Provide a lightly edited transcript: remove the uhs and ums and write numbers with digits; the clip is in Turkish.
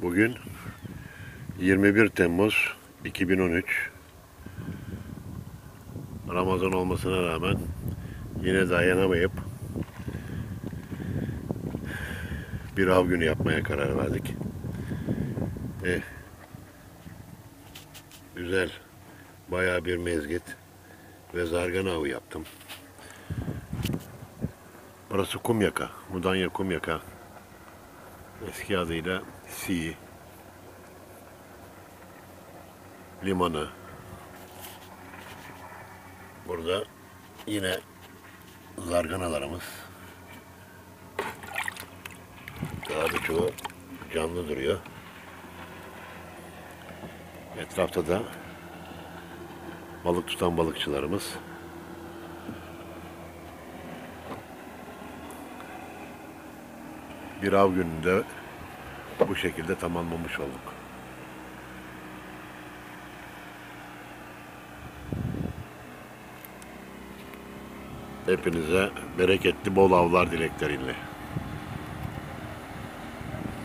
Bugün 21 Temmuz 2013. Ramazan olmasına rağmen yine dayanamayıp bir av günü yapmaya karar verdik. Güzel, bayağı bir mezgit ve zargana avı yaptım. Burası Kumyaka, Mudanya Kumyaka. Eski adıyla Si limanı. Burada yine zarganalarımız. Daha birçoğu canlı duruyor. Etrafta da balık tutan balıkçılarımız. Bir av gününde bu şekilde tamamlamış olduk. Hepinize bereketli bol avlar dilekleriyle.